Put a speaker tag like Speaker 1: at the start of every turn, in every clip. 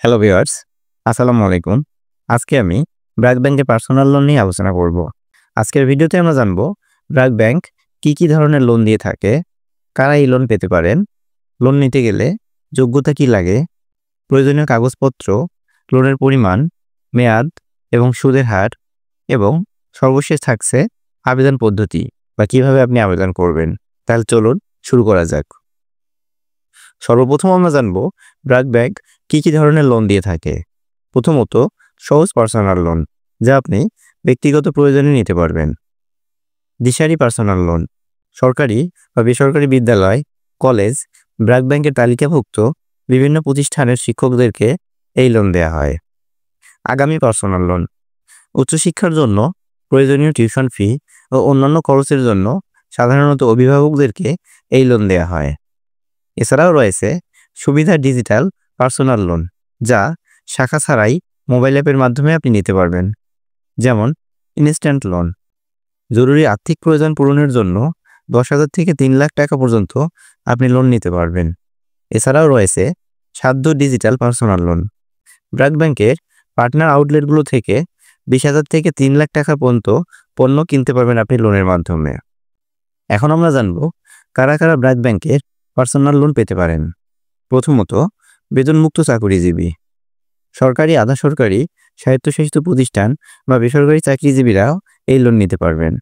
Speaker 1: Hello viewers, আসসালামু আলাইকুম। আজকে আমি ব্র্যাক ব্যাংকের পার্সোনাল লোন নিয়ে আলোচনা করব। আজকের ভিডিওতে আমরা জানব ব্র্যাক ব্যাংক কি ধরনের লোন দিয়ে থাকে, কারা এই লোন পেতে পারেন, লোন নিতে গেলে যোগ্যতা কি লাগে, প্রয়োজনীয় কাগজপত্র, লোনের পরিমাণ, মেয়াদ এবং সুদের হার এবং সর্বশেষ থাকছে আবেদন পদ্ধতি বা কিভাবে আপনি আবেদন করবেন। তাহলে চলুন শুরু করা যাক। সর্বপ্রথম আমরা জানব ব্র্যাক ব্যাংক কি ধরনের লোন দিয়ে থাকে। প্রথমত সহজ পার্সোনাল লোন, যা আপনি ব্যক্তিগত প্রয়োজনে নিতে পারবেন। দিশারি পার্সোনাল লোন, সরকারি বা বেসরকারি বিদ্যালয়, কলেজ, ব্র্যাক ব্যাংকের তালিকাভুক্ত বিভিন্ন প্রতিষ্ঠানের শিক্ষকদেরকে এই লোন দেওয়া হয়। আগামী পার্সোনাল লোন, উচ্চশিক্ষার জন্য প্রয়োজনীয় টিউশন ফি ও অন্যান্য খরচের জন্য সাধারণত অভিভাবকদেরকে এই লোন দেওয়া হয়। এছাড়াও রয়েছে সুবিধা ডিজিটাল পার্সোনাল লোন, যা শাখা ছাড়াই মোবাইল অ্যাপের মাধ্যমে আপনি নিতে পারবেন। যেমন ইনস্ট্যান্ট লোন, জরুরি আর্থিক প্রয়োজন পূরণের জন্য 10,000 থেকে 3 লাখ টাকা পর্যন্ত আপনি লোন নিতে পারবেন। এছাড়াও রয়েছে সাধ্য ডিজিটাল পার্সোনাল লোন, ব্র্যাক ব্যাংকের পার্টনার আউটলেটগুলো থেকে 20,000 থেকে 3 লাখ টাকা পর্যন্ত পণ্য কিনতে পারবেন আপনি লোনের মাধ্যমে। এখন আমরা জানব কারা কারা ব্র্যাক ব্যাংকের পার্সোনাল লোন পেতে পারেন। প্রথমত বেতনমুক্ত চাকরিজীবী, সরকারি, আধা সরকারি, স্বায়ত্তশাসিত প্রতিষ্ঠান বা বেসরকারি চাকরিজীবীরাও এই লোন নিতে পারবেন।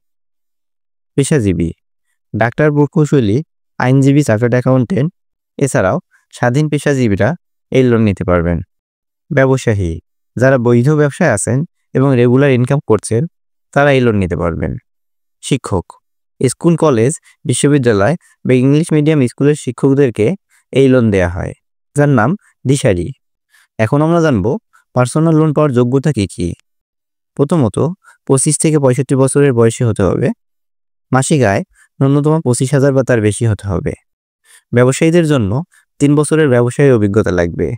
Speaker 1: পেশাজীবী, ডাক্তার, প্রকৌশলী, আইনজীবী, চার্টার্ড অ্যাকাউন্টেন্ট, এছাড়াও স্বাধীন পেশাজীবীরা এই লোন নিতে পারবেন। ব্যবসায়ী, যারা বৈধ ব্যবসায় আছেন এবং রেগুলার ইনকাম করছেন, তারা এই লোন নিতে পারবেন। শিক্ষক, স্কুল, কলেজ, বিশ্ববিদ্যালয় বা ইংলিশ মিডিয়াম স্কুলের শিক্ষকদেরকে এই লোন দেওয়া হয়, যার নাম দিশারি। এখন আমরা জানব পার্সোনাল লোন পাওয়ার যোগ্যতা কি। প্রথমত 25 থেকে 65 বছরের বয়সী হতে হবে। মাসিক আয় ন্যূনতম 25,000 বা তার বেশি হতে হবে। ব্যবসায়ীদের জন্য 3 বছরের ব্যবসায়ী অভিজ্ঞতা লাগবে।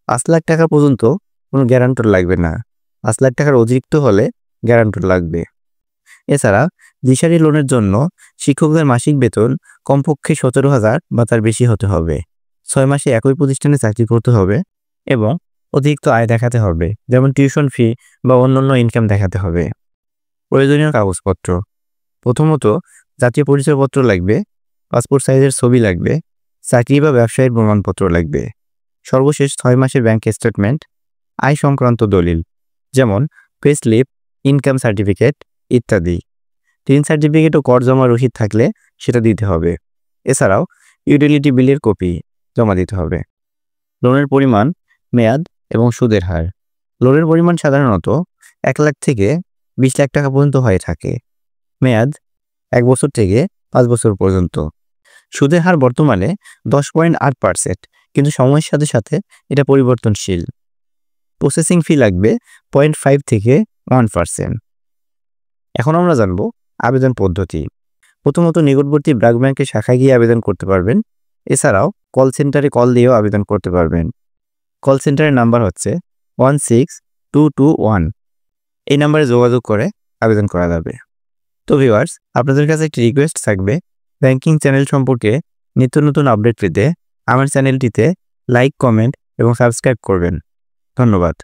Speaker 1: 5 লাখ টাকা পর্যন্ত কোনো গ্যারান্টর লাগবে না। 5 লাখ টাকার অতিরিক্ত হলে গ্যারান্টর লাগবে। এছাড়া দিশারি লোনের জন্য শিক্ষকদের মাসিক বেতন কমপক্ষে 17,000 বা তার বেশি হতে হবে। 6 মাসে একই প্রতিষ্ঠানে চাকরি করতে হবে এবং অতিরিক্ত আয় দেখাতে হবে, যেমন টিউশন ফি বা অন্যান্য ইনকাম দেখাতে হবে। প্রয়োজনীয় কাগজপত্র, প্রথমত জাতীয় পরিচয়পত্র লাগবে, পাসপোর্ট সাইজের ছবি লাগবে, চাকরি বা ব্যবসায়ের প্রমাণপত্র লাগবে। সর্বশেষ 6 মাসের ব্যাংক স্টেটমেন্ট, আয় সংক্রান্ত দলিল, যেমন পে স্লিপ, ইনকাম সার্টিফিকেট ইত্যাদি। ঋণ সার্টিফিকেট ও কর জমা রসিদ থাকলে সেটা দিতে হবে। এছাড়াও ইউটিলিটি বিলের কপি জমা দিতে হবে। লোনের পরিমাণ, মেয়াদ এবং সুদের হার, লোনের পরিমাণ সাধারণত 1 লাখ থেকে 20 লাখ টাকা পর্যন্ত হয়ে থাকে। মেয়াদ 1 বছর থেকে 5 বছর পর্যন্ত। সুদের হার বর্তমানে 10.8%, কিন্তু সময়ের সাথে সাথে এটা পরিবর্তনশীল। প্রসেসিং ফি লাগবে 0.5 থেকে 1%। এখন আমরা জানব আবেদন পদ্ধতি। প্রথমত নিকটবর্তী ব্র্যাক ব্যাংকের শাখায় গিয়ে আবেদন করতে পারবেন। এছাড়াও কল সেন্টারে কল দিয়েও আবেদন করতে পারবেন। কল সেন্টারের নাম্বার হচ্ছে 16221। এই নাম্বারে যোগাযোগ করে আবেদন করা যাবে। তো ভিউয়ার্স, আপনাদের কাছে একটি রিকোয়েস্ট থাকবে, ব্যাংকিং চ্যানেল সম্পর্কে নিত্য নতুন আপডেট পেতে আমার চ্যানেলটিতে লাইক, কমেন্ট এবং সাবস্ক্রাইব করবেন। ধন্যবাদ।